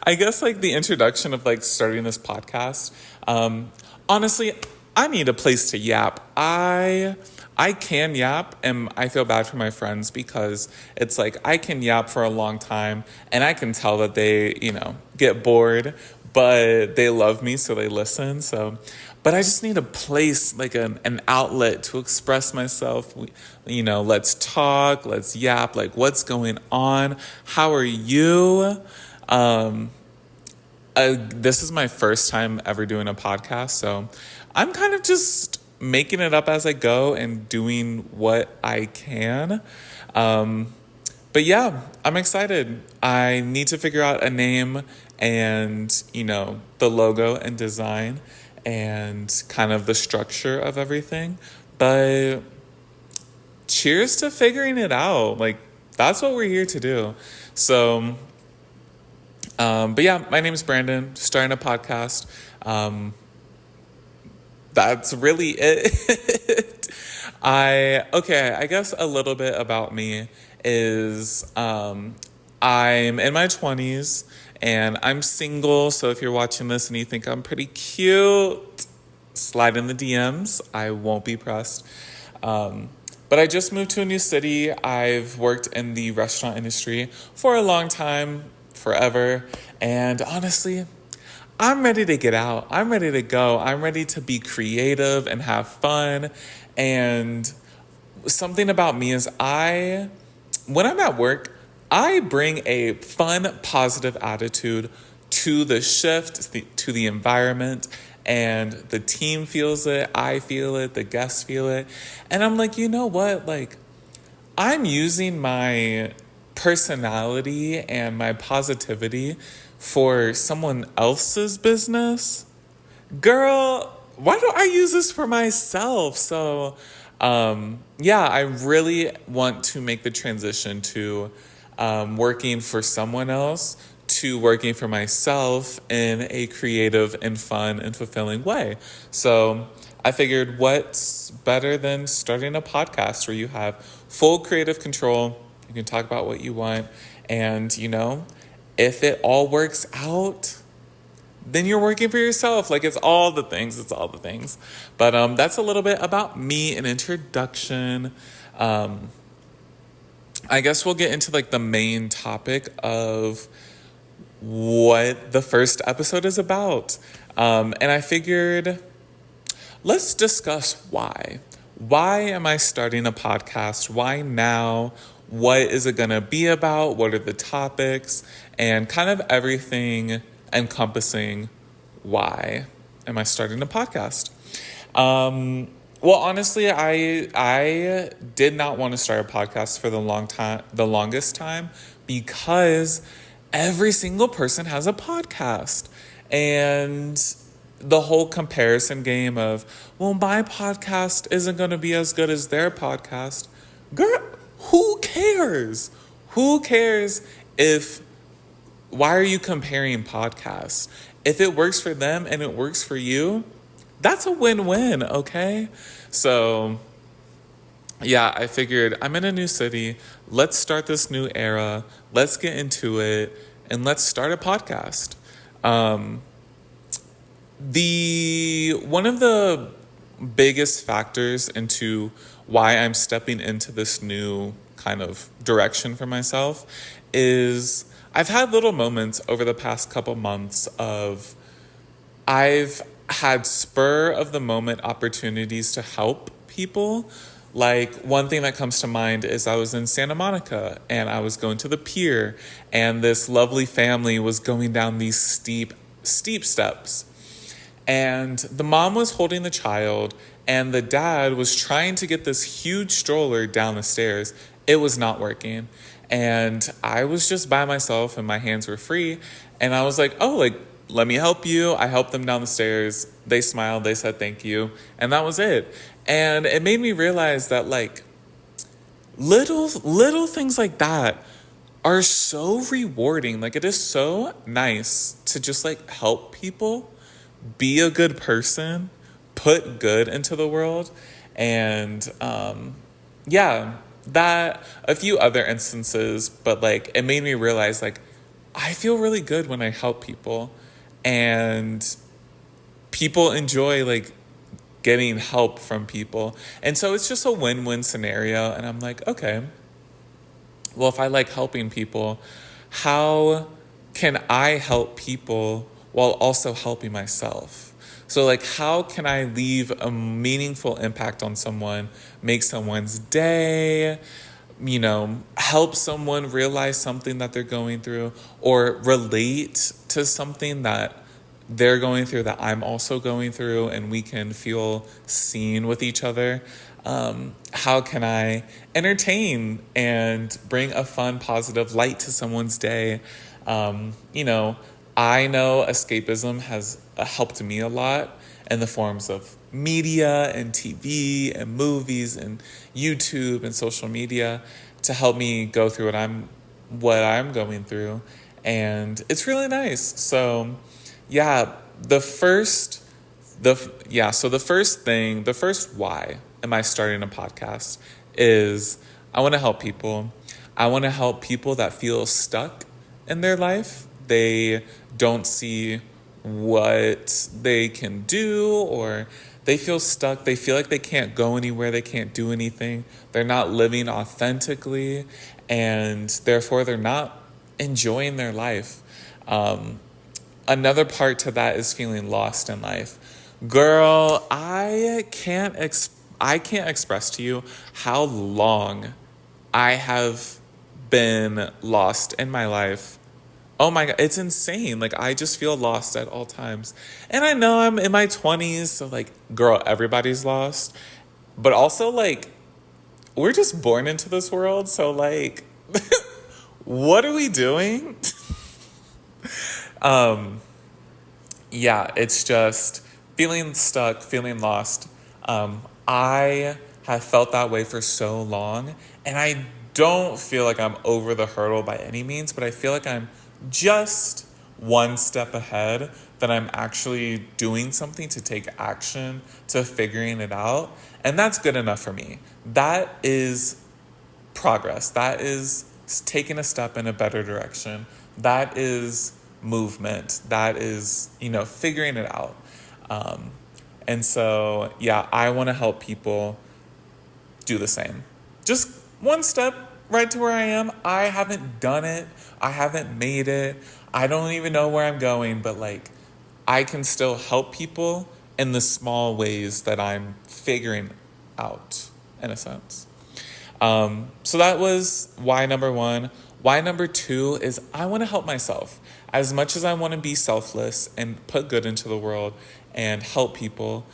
I guess like the introduction of like starting this podcast. Honestly, I need a place to yap. I can yap, and I feel bad for my friends because it's like I can yap for a long time, and I can tell that they get bored, but they love me, so they listen. So, but I just need a place, like an outlet to express myself. Let's talk, let's yap, like what's going on? How are you? This is my first time ever doing a podcast, so I'm kind of just making it up as I go and doing what I can. But yeah, I'm excited. I need to figure out a name and, the logo and design and kind of the structure of everything. But cheers to figuring it out. Like, that's what we're here to do. So, but yeah, my name is Branden, starting a podcast. That's really it. I guess a little bit about me is I'm in my 20s and I'm single. So if you're watching this and you think I'm pretty cute, slide in the DMs. I won't be pressed. But I just moved to a new city. I've worked in the restaurant industry for a long time, forever. And honestly, I'm ready to get out. I'm ready to go. I'm ready to be creative and have fun. And something about me is when I'm at work, I bring a fun, positive attitude to the shift, to the environment, and the team feels it. I feel it. The guests feel it. And I'm like, you know what? Like, I'm using my personality and my positivity for someone else's business. Girl, why don't I use this for myself? So, I really want to make the transition to working for someone else to working for myself in a creative and fun and fulfilling way. So I figured what's better than starting a podcast where you have full creative control. You can talk about what you want. And, if it all works out, then you're working for yourself. Like it's all the things. But that's a little bit about me, an introduction. I guess we'll get into like the main topic of what the first episode is about. And I figured let's discuss why. Why am I starting a podcast? Why now? What is it going to be about? What are the topics? And kind of everything encompassing why am I starting a podcast? Well, honestly, I did not want to start a podcast for the longest time, because every single person has a podcast. And the whole comparison game of, well, my podcast isn't going to be as good as their podcast. Girl, who cares? Who cares why are you comparing podcasts? If it works for them and it works for you, that's a win-win, okay? So, yeah, I figured I'm in a new city. Let's start this new era. Let's get into it and let's start a podcast. One of the biggest factors into why I'm stepping into this new kind of direction for myself is I've had little moments over the past couple months of I've had spur of the moment opportunities to help people. Like one thing that comes to mind is I was in Santa Monica and I was going to the pier and this lovely family was going down these steep steps. And the mom was holding the child and the dad was trying to get this huge stroller down the stairs. It was not working. And I was just by myself and my hands were free. And I was like, oh, like, let me help you. I helped them down the stairs. They smiled. They said thank you. And that was it. And it made me realize that like little things like that are so rewarding. Like it is so nice to just like help people, be a good person, put good into the world. And that a few other instances, but like it made me realize like I feel really good when I help people, and people enjoy like getting help from people. And so it's just a win-win scenario. And I'm like, okay, well, if I like helping people, how can I help people while also helping myself? So, like, how can I leave a meaningful impact on someone, make someone's day, help someone realize something that they're going through, or relate to something that they're going through that I'm also going through, and we can feel seen with each other? How can I entertain and bring a fun, positive light to someone's day? I know escapism has helped me a lot in the forms of media and TV and movies and YouTube and social media to help me go through what I'm going through. And it's really nice. So yeah, the first why am I starting a podcast is I want to help people. I want to help people that feel stuck in their life. They don't see what they can do, or they feel stuck. They feel like they can't go anywhere. They can't do anything. They're not living authentically, and therefore they're not enjoying their life. Another part to that is feeling lost in life. Girl, I can't express to you how long I have been lost in my life. Oh my God, it's insane. Like, I just feel lost at all times. And I know I'm in my 20s, so like, girl, everybody's lost. But also, like, we're just born into this world, so like, what are we doing? Yeah, it's just feeling stuck, feeling lost. I have felt that way for so long, and I don't feel like I'm over the hurdle by any means, but I feel like I'm just one step ahead, that I'm actually doing something to take action to figuring it out. And that's good enough for me. That is progress. That is taking a step in a better direction. That is movement. That is, figuring it out. And so, yeah, I want to help people do the same. Just one step right to where I am. I haven't done it. I haven't made it. I don't even know where I'm going, but like, I can still help people in the small ways that I'm figuring out, in a sense. So that was why number one. Why number two is I want to help myself. As much as I want to be selfless and put good into the world and help people,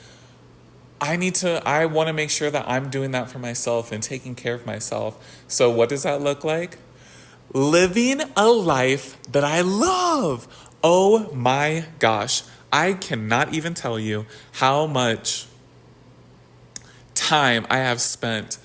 I want to make sure that I'm doing that for myself and taking care of myself. So what does that look like? Living a life that I love. Oh my gosh. I cannot even tell you how much time I have spent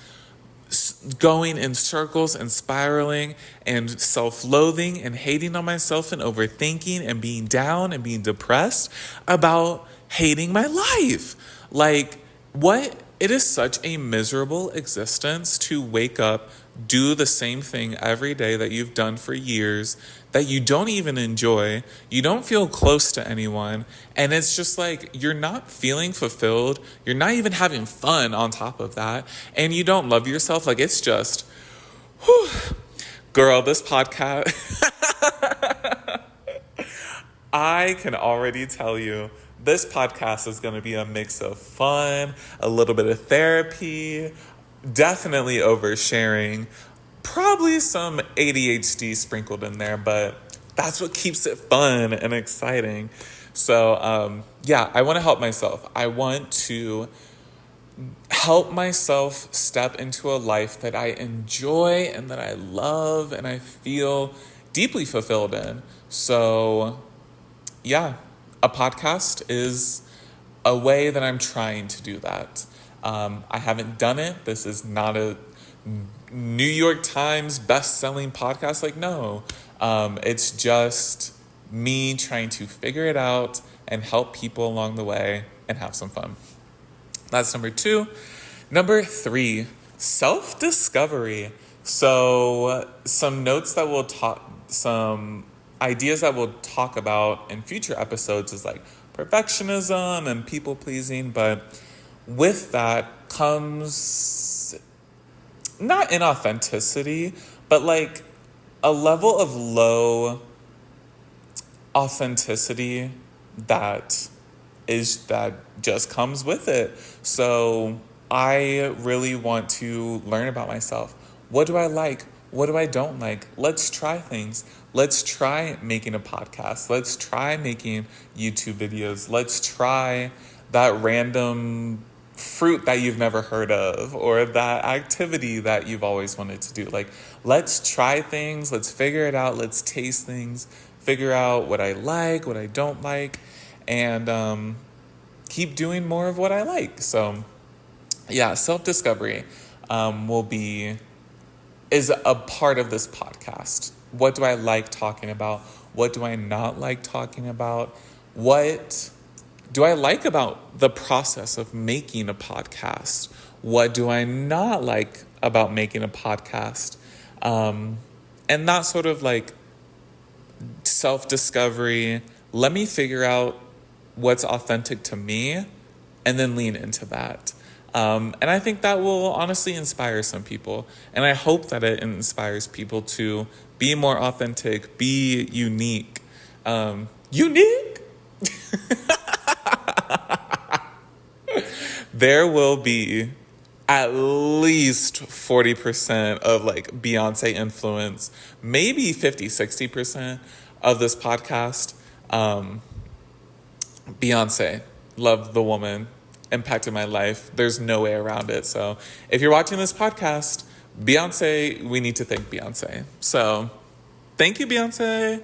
going in circles and spiraling and self-loathing and hating on myself and overthinking and being down and being depressed about hating my life. Like, what? It is such a miserable existence to wake up, do the same thing every day that you've done for years, that you don't even enjoy, you don't feel close to anyone, and it's just like you're not feeling fulfilled, you're not even having fun on top of that, and you don't love yourself. Like, it's just, whew. Girl, this podcast, I can already tell you, this podcast is going to be a mix of fun, a little bit of therapy, definitely oversharing, probably some ADHD sprinkled in there, but that's what keeps it fun and exciting. So, yeah, I want to help myself. I want to help myself step into a life that I enjoy and that I love and I feel deeply fulfilled in. So, yeah, a podcast is a way that I'm trying to do that. I haven't done it. This is not a New York Times best-selling podcast. Like, no. It's just me trying to figure it out and help people along the way and have some fun. That's number two. Number three, self-discovery. So some notes that we'll talk, some ideas that we'll talk about in future episodes is like perfectionism and people pleasing, but with that comes not inauthenticity, but like a level of low authenticity that just comes with it. So I really want to learn about myself. What do I like? What do I don't like? Let's try things. Let's try making a podcast. Let's try making YouTube videos. Let's try that random fruit that you've never heard of or that activity that you've always wanted to do. Like, let's try things. Let's figure it out. Let's taste things. Figure out what I like, what I don't like, and keep doing more of what I like. So, yeah, self-discovery is a part of this podcast. What do I like talking about? What do I not like talking about? What do I like about the process of making a podcast? What do I not like about making a podcast? And that sort of like self-discovery. Let me figure out what's authentic to me and then lean into that. And I think that will honestly inspire some people. And I hope that it inspires people to be more authentic, be unique. Unique? There will be at least 40% of like Beyonce influence, maybe 50-60% of this podcast. Beyonce, love the woman, impacted my life. There's no way around it. So if you're watching this podcast, Beyonce, we need to thank Beyonce. So thank you, Beyonce.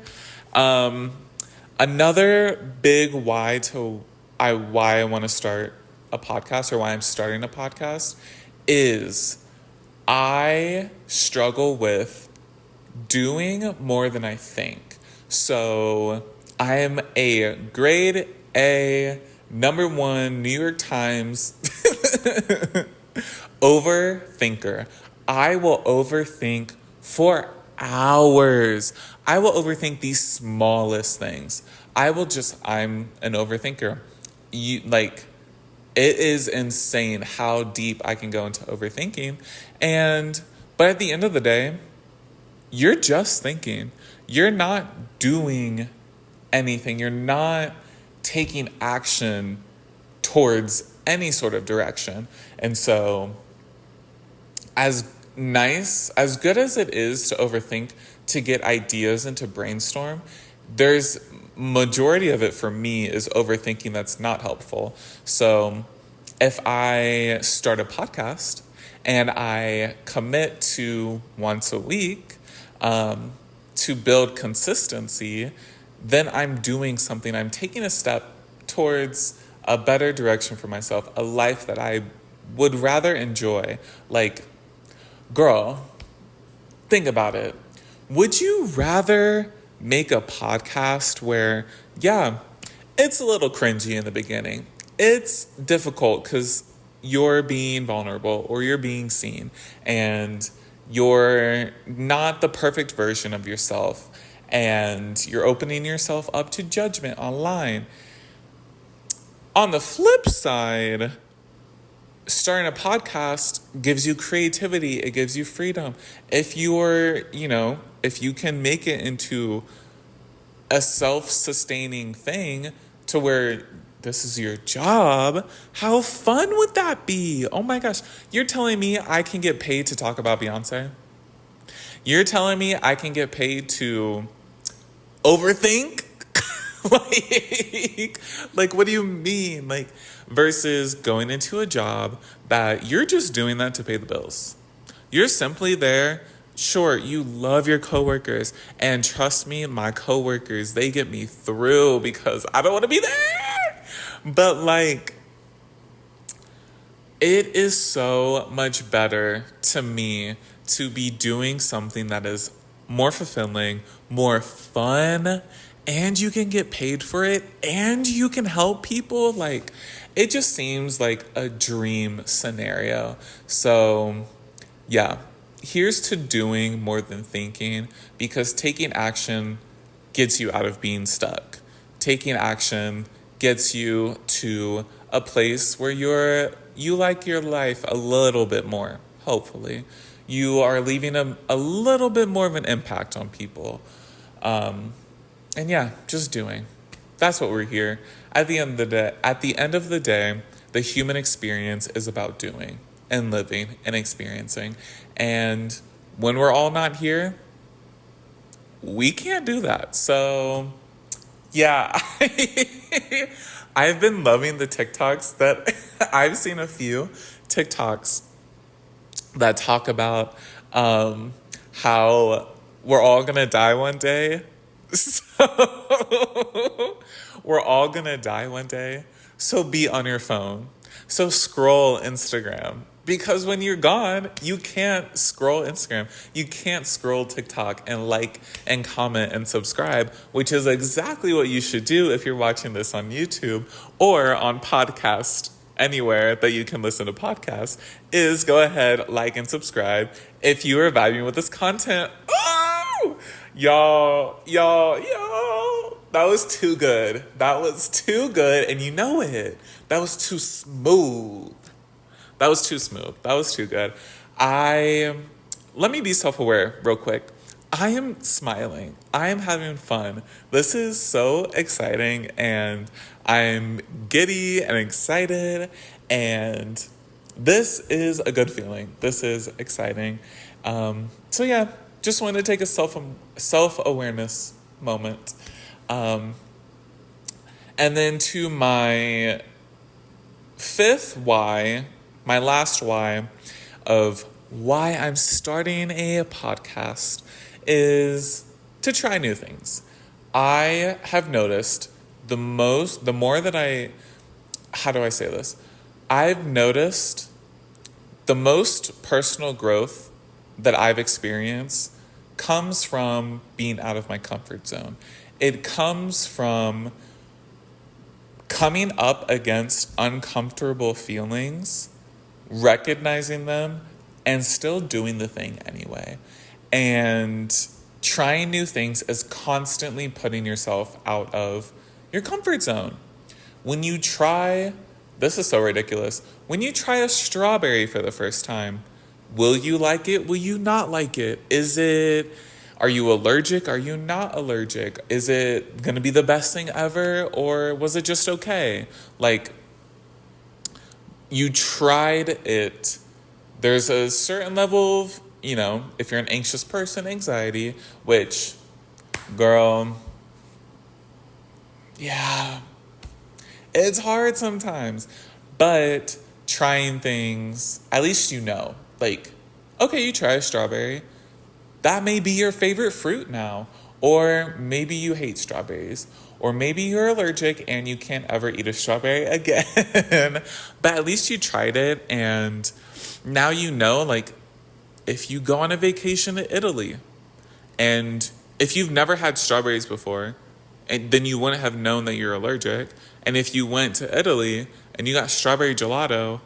Another big why I want to start a podcast, or why I'm starting a podcast, is I struggle with doing more than I think. So I am a grade A, #1 New York Times overthinker. I will overthink for hours. I will overthink the smallest things. I'm an overthinker. It is insane how deep I can go into overthinking. But at the end of the day, you're just thinking. You're not doing anything. You're not taking action towards any sort of direction. And so as good as it is to overthink, to get ideas and to brainstorm, there's majority of it for me is overthinking that's not helpful. So if I start a podcast and I commit to once a week to build consistency, then I'm doing something. I'm taking a step towards a better direction for myself, a life that I would rather enjoy. Like, girl, think about it. Would you rather make a podcast where, yeah, it's a little cringy in the beginning. It's difficult because you're being vulnerable or you're being seen and you're not the perfect version of yourself and you're opening yourself up to judgment online. On the flip side, starting a podcast gives you creativity. It gives you freedom. If you can make it into a self-sustaining thing to where this is your job, how fun would that be? Oh my gosh. You're telling me I can get paid to talk about Beyonce? You're telling me I can get paid to overthink? like, what do you mean? Like, versus going into a job that you're just doing that to pay the bills. You're simply there. Sure, you love your coworkers, and trust me, my coworkers, they get me through because I don't want to be there. But like, it is so much better to me to be doing something that is more fulfilling, more fun, and you can get paid for it, and you can help people. Like, it just seems like a dream scenario. So, yeah, here's to doing more than thinking, because taking action gets you out of being stuck. Taking action gets you to a place where you like your life a little bit more, hopefully. You are leaving a little bit more of an impact on people. And yeah, just doing. That's what we're here. At the end of the day, the human experience is about doing and living and experiencing. And when we're all not here, we can't do that. So yeah, I've been loving the TikToks that I've seen a few TikToks that talk about how we're all gonna die one day. So we're all gonna die one day. So be on your phone. So scroll Instagram. Because when you're gone, you can't scroll Instagram. You can't scroll TikTok and like and comment and subscribe, which is exactly what you should do if you're watching this on YouTube or on podcast anywhere that you can listen to podcasts, is go ahead, like and subscribe if you are vibing with this content. Oh! Y'all. That was too good. That was too good, and you know it. That was too smooth. That was too smooth. That was too good. Let me be self-aware real quick. I am smiling. I am having fun. This is so exciting, and I'm giddy and excited, and this is a good feeling. This is exciting. So yeah, just wanted to take a self-awareness moment. And then to my fifth why, my last why of why I'm starting a podcast is to try new things. I have noticed how do I say this? I've noticed the most personal growth that I've experienced comes from being out of my comfort zone. It comes from coming up against uncomfortable feelings, recognizing them, and still doing the thing anyway. And trying new things is constantly putting yourself out of your comfort zone. When you try, this is so ridiculous, when you try a strawberry for the first time, will you like it? Will you not like it? Are you allergic? Are you not allergic? Is it going to be the best thing ever? Or was it just okay? Like, you tried it. There's a certain level of, if you're an anxious person, anxiety, which, girl, yeah, it's hard sometimes. But trying things, at least like, okay, you try a strawberry. That may be your favorite fruit now. Or maybe you hate strawberries. Or maybe you're allergic and you can't ever eat a strawberry again. But at least you tried it, and now like, if you go on a vacation to Italy, and if you've never had strawberries before, and then you wouldn't have known that you're allergic. And if you went to Italy and you got strawberry gelato,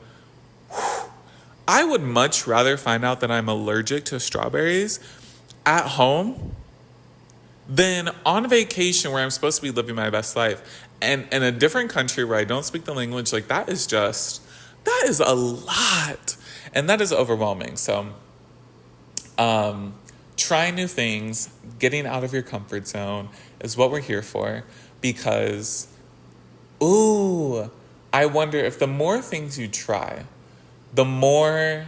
I would much rather find out that I'm allergic to strawberries at home than on vacation where I'm supposed to be living my best life. And in a different country where I don't speak the language, like, that is a lot. And that is overwhelming. So, trying new things, getting out of your comfort zone is what we're here for. Because, I wonder if the more things you try, the more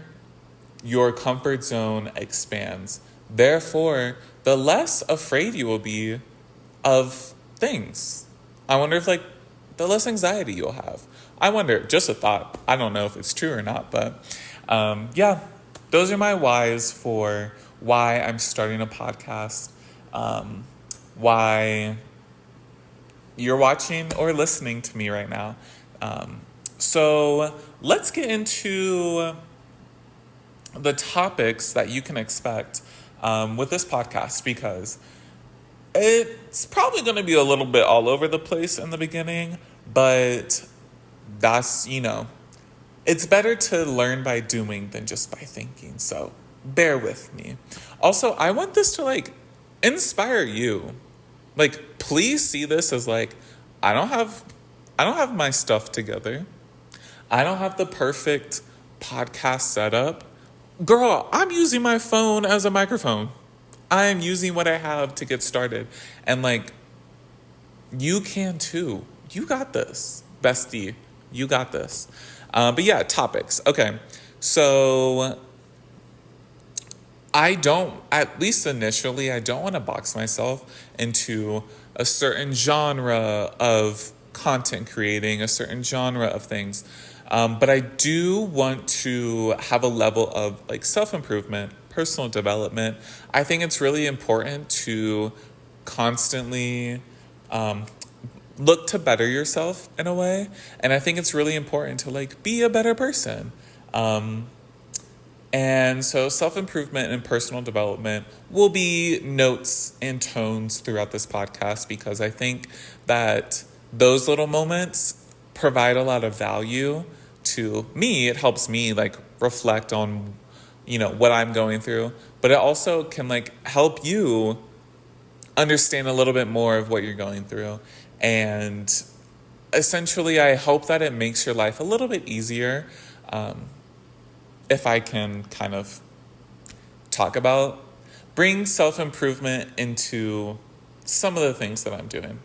your comfort zone expands. Therefore, the less afraid you will be of things. I wonder if, like, the less anxiety you'll have. I wonder, just a thought. I don't know if it's true or not, but yeah, those are my whys for why I'm starting a podcast, why you're watching or listening to me right now. So let's get into the topics that you can expect with this podcast, because it's probably going to be a little bit all over the place in the beginning, but that's, it's better to learn by doing than just by thinking. So bear with me. Also, I want this to, like, inspire you. Like, please see this as like, I don't have, I don't have my stuff together. I don't have the perfect podcast setup. Girl, I'm using my phone as a microphone. I am using what I have to get started. And like, you can too. You got this, bestie. You got this. But yeah, topics. Okay. So I don't, at least initially, I don't want to box myself into a certain genre of content creating, a certain genre of things. But I do want to have a level of like self-improvement, personal development. I think it's really important to constantly look to better yourself in a way. And I think it's really important to like be a better person. And so self-improvement and personal development will be notes and tones throughout this podcast because I think that those little moments provide a lot of value to me. It helps me like reflect on, what I'm going through, but it also can like help you understand a little bit more of what you're going through. And essentially, I hope that it makes your life a little bit easier. If I can kind of bring self-improvement into some of the things that I'm doing.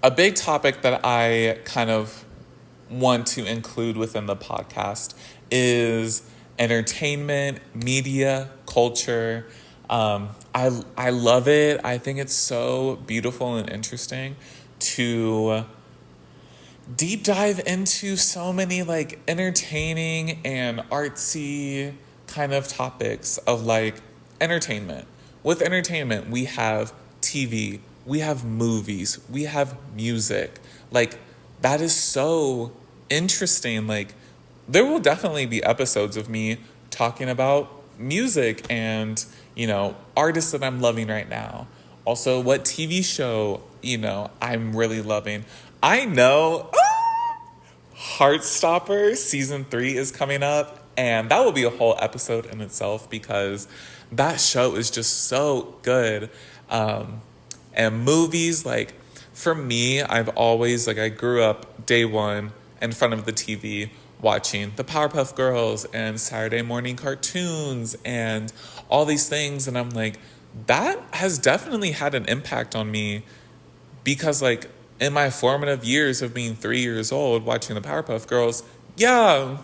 A big topic that I kind of want to include within the podcast is entertainment, media, culture. I love it. I think it's so beautiful and interesting to deep dive into so many like entertaining and artsy kind of topics of like entertainment. With entertainment, we have TV, we have movies, we have music. Like that is so interesting. Like there will definitely be episodes of me talking about music and, artists that I'm loving right now. Also, what TV show, I'm really loving. I know Heartstopper season 3 is coming up, and that will be a whole episode in itself because that show is just so good. And movies, like for me, I've always I grew up day one in front of the TV watching the Powerpuff Girls and Saturday morning cartoons and all these things, and I'm like, that has definitely had an impact on me because like in my formative years of being 3 years old watching the Powerpuff Girls, yeah,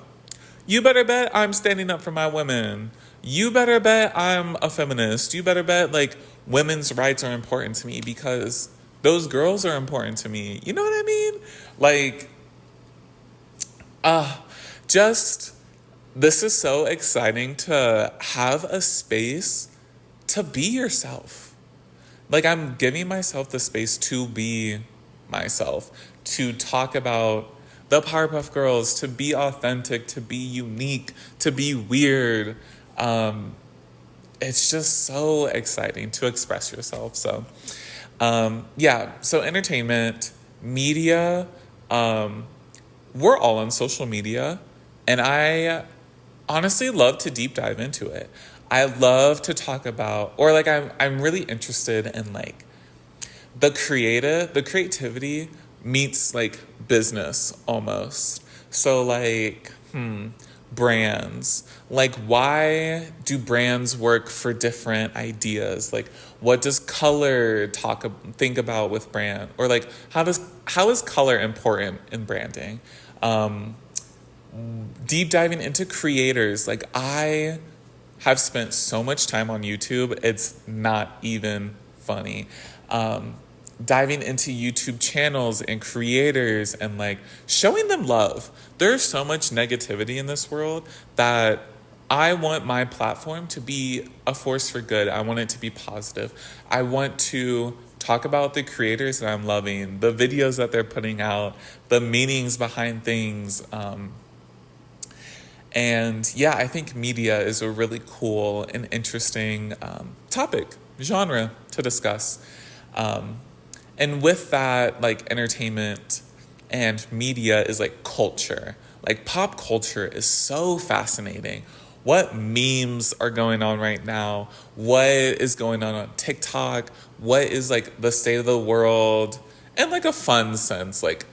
you better bet I'm standing up for my women. You better bet I'm a feminist. You better bet like women's rights are important to me because those girls are important to me. You know what I mean? Like, this is so exciting to have a space to be yourself. Like I'm giving myself the space to be myself, to talk about the Powerpuff Girls, to be authentic, to be unique, to be weird. It's just so exciting to express yourself. So, so entertainment, media, we're all on social media, and I honestly love to deep dive into it. I love to talk about, or like I'm really interested in like the creativity meets like business almost. So like, brands, like why do brands work for different ideas? Like what does color think about with brand? Or like how is color important in branding? Deep diving into creators, like I have spent so much time on YouTube, it's not even funny. Diving into YouTube channels and creators and like showing them love. There's so much negativity in this world that I want my platform to be a force for good. I want it to be positive. I want to talk about the creators that I'm loving, the videos that they're putting out, the meanings behind things. And yeah, I think media is a really cool and interesting genre to discuss. And with that, like entertainment and media is like culture. Like pop culture is so fascinating. what memes are going on right now, what is going on TikTok, what is like the state of the world, in like a fun sense. Like,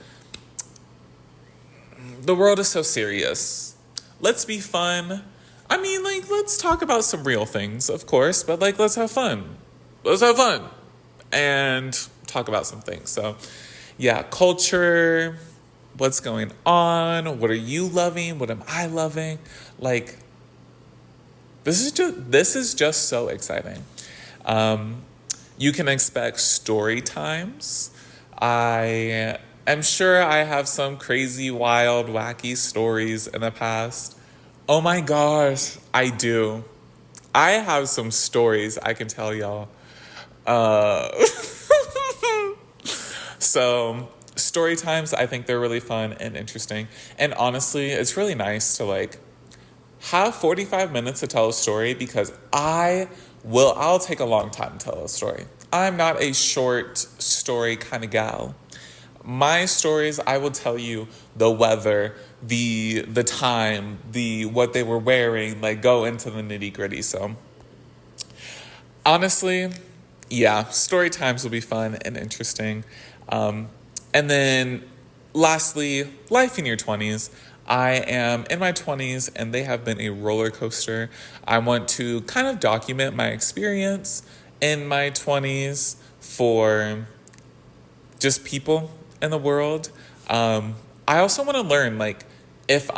the world is so serious. Let's be fun. I mean, like, let's talk about some real things, of course, but like, let's have fun. Let's have fun and talk about some things. So, yeah, culture, what's going on, what are you loving, what am I loving? Like, this is just so exciting. You can expect story times. I am sure I have some crazy, wild, wacky stories in the past. Oh my gosh, I do. I have some stories I can tell y'all. Uh, so story times, I think they're really fun and interesting. And honestly, it's really nice to like have 45 minutes to tell a story, because I'll take a long time to tell a story. I'm not a short story kind of gal. My stories, I will tell you the weather, the time, what they were wearing, like go into the nitty gritty. So honestly, yeah, story times will be fun and interesting. And then lastly, life in your 20s. I am in my 20s and they have been a roller coaster. I want to kind of document my experience in my 20s for just people in the world. I also want to learn, like, if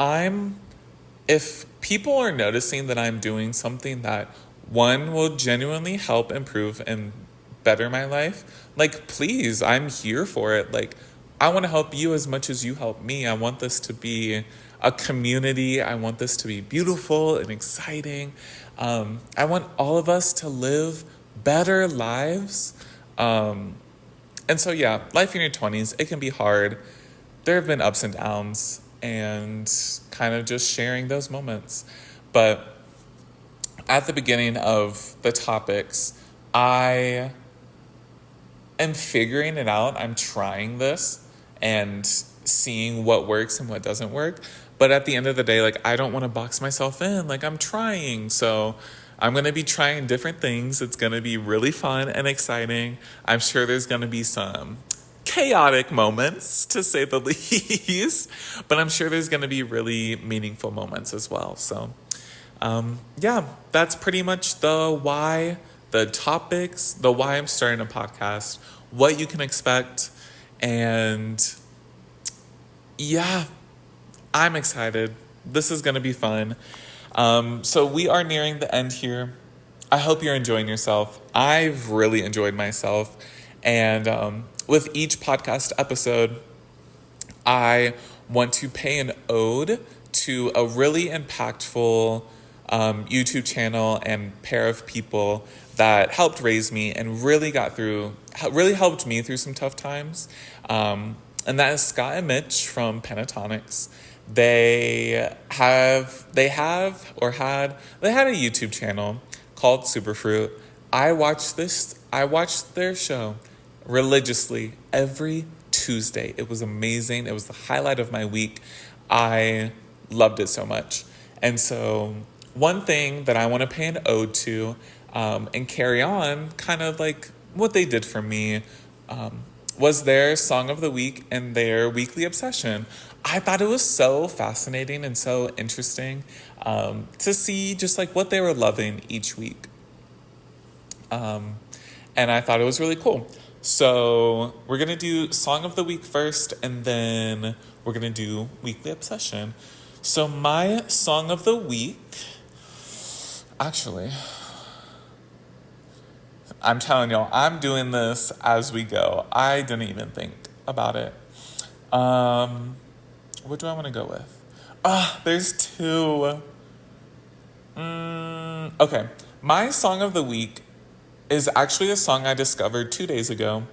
people are noticing that I'm doing something that one will genuinely help improve and better my life, like, please, I'm here for it. Like, I want to help you as much as you help me. I want this to be a community. I want this to be beautiful and exciting. I want all of us to live better lives. And so, yeah, life in your 20s, it can be hard. There have been ups and downs, and kind of just sharing those moments. But at the beginning of the topics, I am figuring it out. I'm trying this and seeing what works and what doesn't work. But at the end of the day, like, I don't want to box myself in. Like, I'm trying. So I'm going to be trying different things. It's going to be really fun and exciting. I'm sure there's going to be some chaotic moments, to say the least. But I'm sure there's going to be really meaningful moments as well. So, yeah, that's pretty much the why, the topics, the why I'm starting a podcast, what you can expect. And yeah, I'm excited. This is going to be fun. So we are nearing the end here. I hope you're enjoying yourself. I've really enjoyed myself. And with each podcast episode, I want to pay an ode to a really impactful YouTube channel and pair of people that helped raise me and really helped me through some tough times. And that is Scott and Mitch from Pentatonics. They had a YouTube channel called Superfruit. I watched their show religiously every Tuesday. It was amazing. It was the highlight of my week. I loved it so much. And so one thing that I want to pay an ode to and carry on, kind of like what they did for me, was their song of the week and their weekly obsession. I thought it was so fascinating and so interesting to see just like what they were loving each week. And I thought it was really cool. So we're going to do song of the week first, and then we're going to do weekly obsession. So my song of the week, actually, I'm telling y'all, I'm doing this as we go. I didn't even think about it. What do I want to go with? There's two. Okay. My song of the week is actually a song I discovered 2 days ago.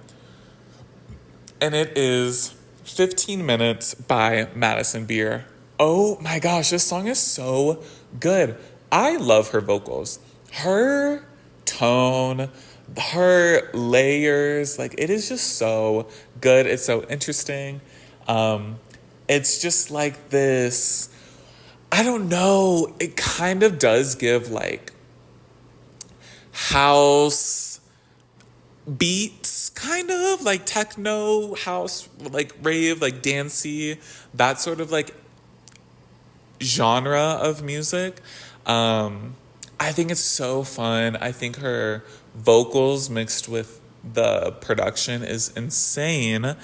And it is 15 Minutes by Madison Beer. Oh my gosh, this song is so good. I love her vocals. Her tone, her layers, like, it is just so good. It's so interesting. It's just like this, I don't know. It kind of does give like house beats, kind of like techno, house, like rave, like dancey, that sort of like genre of music. I think it's so fun. I think her vocals mixed with the production is insane.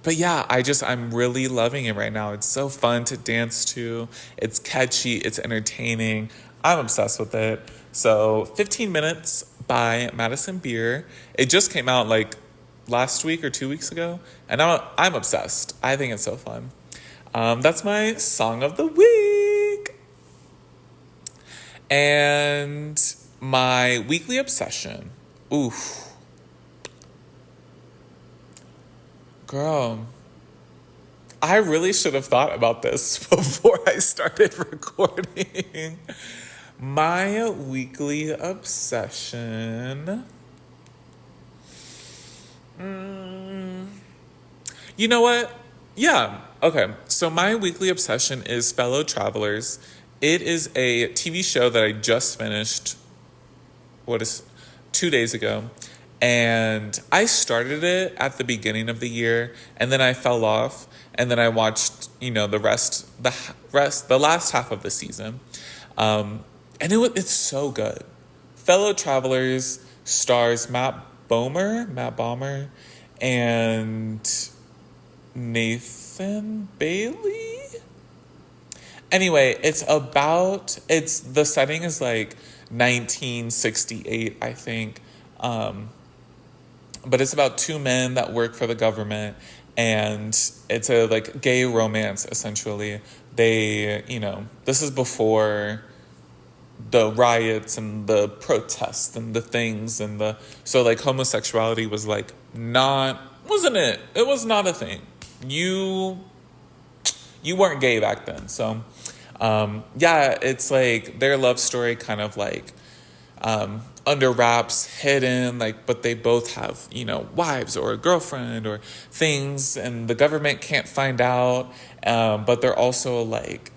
But yeah, I'm really loving it right now. It's so fun to dance to. It's catchy, it's entertaining. I'm obsessed with it. So 15 Minutes by Madison Beer. It just came out like last week or 2 weeks ago, and I'm obsessed. I think it's so fun. That's my song of the week. And my weekly obsession. Oof. Girl, I really should have thought about this before I started recording. My weekly obsession. You know what? Yeah. Okay. So my weekly obsession is Fellow Travelers. It is a TV show that I just finished. What is 2 days ago. And I started it at the beginning of the year, and then I fell off, and then I watched, the last half of the season, and it's so good. Fellow Travelers stars Matt Bomer, and Nathan Bailey. Anyway, the setting is like 1968, I think. But it's about two men that work for the government, and it's a like gay romance essentially. This is before the riots and the protests and the things so like homosexuality was like wasn't it? It was not a thing. You weren't gay back then. So yeah, it's like their love story kind of like under wraps, hidden, like, but they both have, wives or a girlfriend or things, and the government can't find out. But they're also like,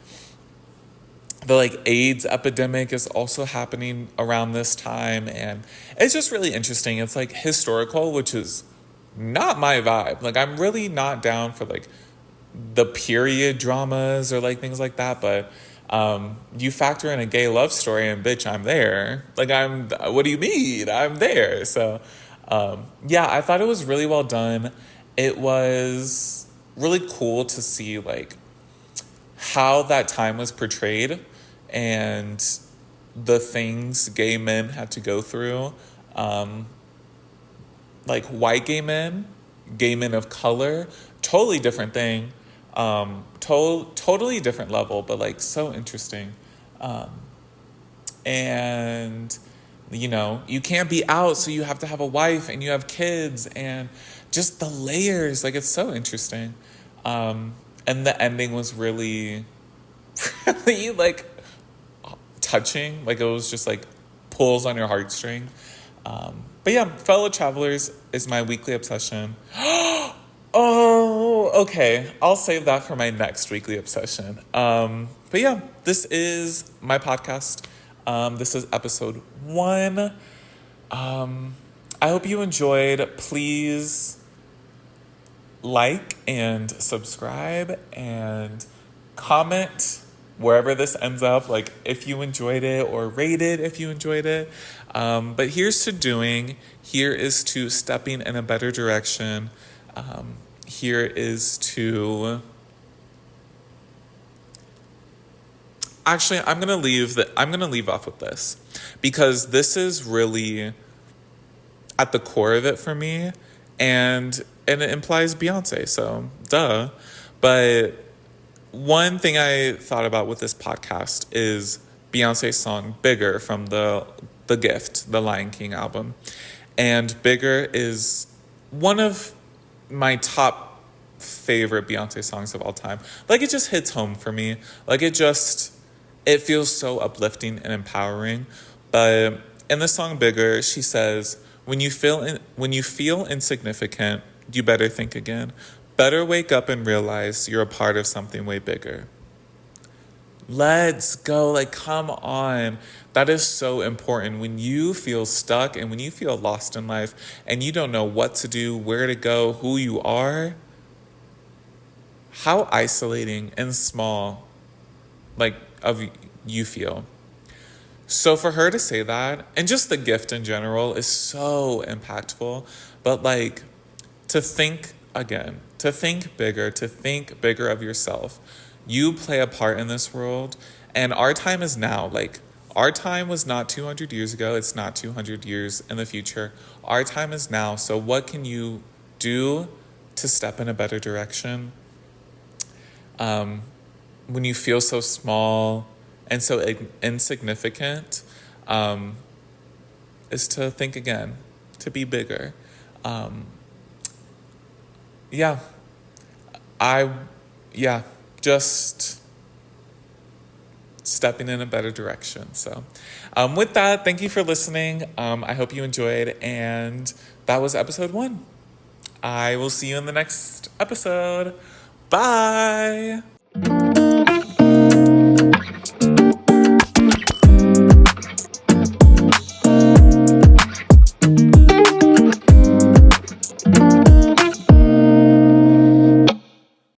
the like AIDS epidemic is also happening around this time, and it's just really interesting. It's like historical, which is not my vibe. Like, I'm really not down for like the period dramas or like things like that, but you factor in a gay love story and bitch, I'm there. Like, what do you mean? I'm there. So, yeah, I thought it was really well done. It was really cool to see like how that time was portrayed and the things gay men had to go through. Like white gay men of color, totally different thing. Totally different level, but like so interesting. And you can't be out, so you have to have a wife and you have kids, and just the layers, like it's so interesting. And the ending was really really like touching. Like it was just like pulls on your heartstring. But yeah, Fellow Travelers is my weekly obsession. Oh, okay. I'll save that for my next weekly obsession. But yeah, this is my podcast. This is episode 1. I hope you enjoyed. Please like and subscribe and comment wherever this ends up, like if you enjoyed it, or rate it if you enjoyed it. But here's to doing. Here is to stepping in a better direction. Here is to... Actually, I'm gonna leave off with this, because this is really at the core of it for me, and it implies Beyonce, so duh. But one thing I thought about with this podcast is Beyonce's song Bigger from the Gift, the Lion King album. And Bigger is one of my top favorite Beyonce songs of all time. Like, it just hits home for me. Like, it feels so uplifting and empowering. But in the song Bigger, she says, when you feel insignificant, you better think again. Better wake up and realize you're a part of something way bigger. Let's go. Like, come on. That is so important. When you feel stuck and when you feel lost in life and you don't know what to do, where to go, who you are, how isolating and small, like, of you feel. So for her to say that, and just the gift in general is so impactful, but like to think again, to think bigger of yourself. You play a part in this world, and our time is now. Like, our time was not 200 years ago, it's not 200 years in the future. Our time is now. So, what can you do to step in a better direction? When you feel so small and so insignificant, um, is to think again, to be bigger. Um, yeah, I, yeah, just stepping in a better direction. So, with that, thank you for listening. I hope you enjoyed, and that was episode 1. I will see you in the next episode. Bye.